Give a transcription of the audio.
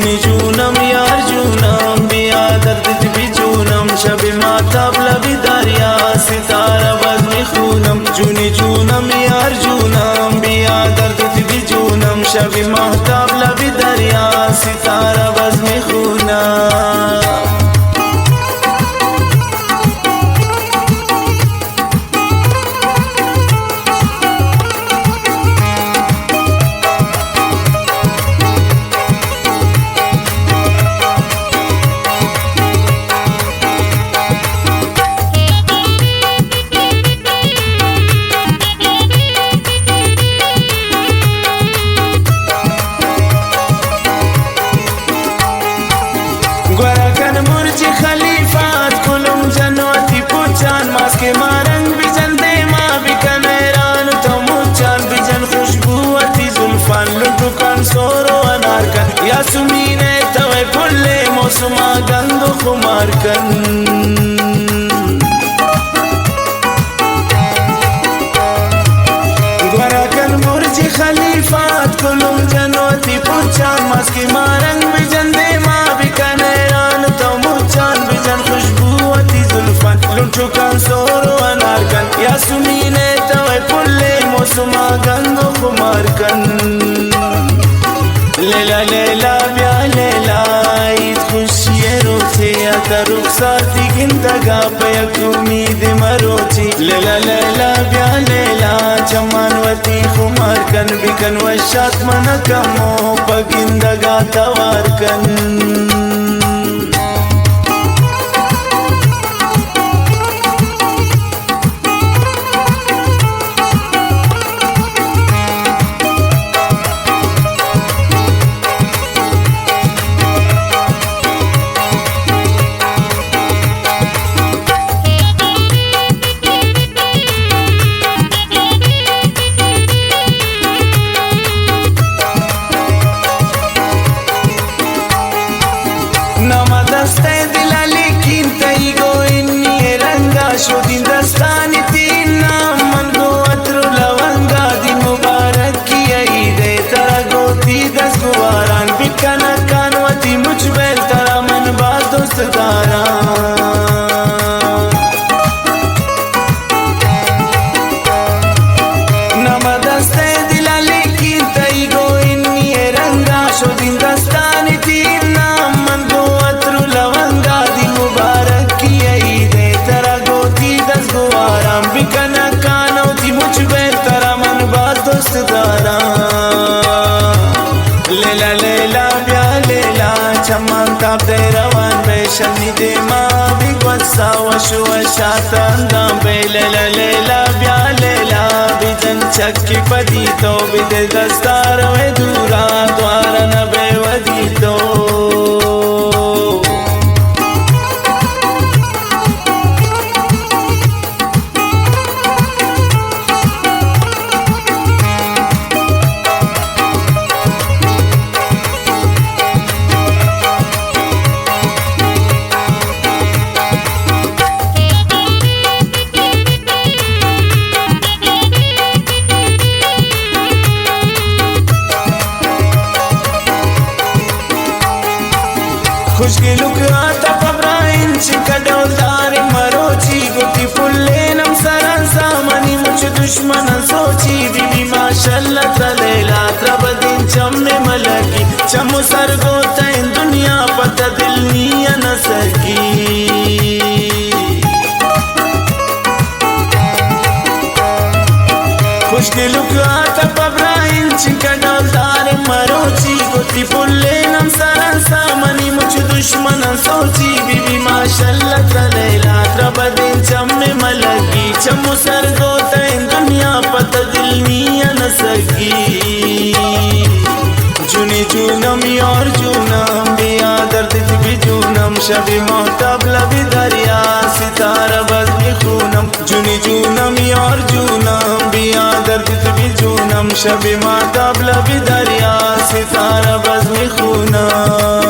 जुनी जूनम यार जूनम बिया दर्द भी जूनम शब माताब लबी दरिया सितारा बज़्म खूनम जुनी जूनम यार जूनम बिया दर्द भी जूनम शब माताब लबी दरिया सितारा बज़्म खूनम। Guarakan murji khalifat kulum janwati puchan maske marang bijan dema bikan airan to muchan bijan khushbuati zulfan lutukan soro anarkan yasmine tawai pulle mosuma gandu khumarkan Guarakan murji khalifat kulum janwati puchan maske marang bijan dema bikan लुटुकान सोरो अनारकन यासुमीने तवे पुल्ले मौसमा गंगो कुमारकन लेला लेला ब्या लेला ईद खुशिये रोचे आता रुखसाती गिंदगा पयक उम्मीद मरोची लेला लेला ब्या लेला चमानवती कुमारकन बिकन वशात मनकमो पगिंदगा तवारकन Namaste dilali kintai go inni ranga shodin dastani tina man go atru lavanga din mubarak ki aide tara go ti das guwaran bikana kanwati mujbel tara man ba dost dara Namaste dilali kintai go inni ranga shodin dastani tina लेला लेला ब्या लेला चमन ताप दे रवान बे शनि दे माँ भी गुस्सा वशु वशातन दाम बे लेला लेला ब्या लेला बिजन चक्की पदी तो बिदे दस्तार वे दूरा द्वारा न बे वदी तो खुशगिलुक आता पब्राइन चिकदौलदार मरोची गुटी फुल्ले नम सरन सामनी मुझ दुश्मन सोची बीबी माशाल्लाह तलेला त्रबदिन चम्मे मलकी चमु सरगो तैन दुनिया पता दिल निया न सकी खुशगिलुक आता पब्राइन चिकदौलदार मरोची गुटी फुल्ले नम सरन सामनी दुश्मन सोची बीबी माशाल्लाह तलेला त्रबदिन चम्मे मलकी चमु सरगो तैन दुनिया पता दिल निया न सकी जुनी जूनम यार जूनम बिया दर्द भी जूनम शबी मोहताब लबी दरिया सितारा बज़्म खूनम जुनी जूनम यार जूनम बिया दर्द भी जूनम शबी मोहताब लबी दरिया सितारा बज़्म खूनम।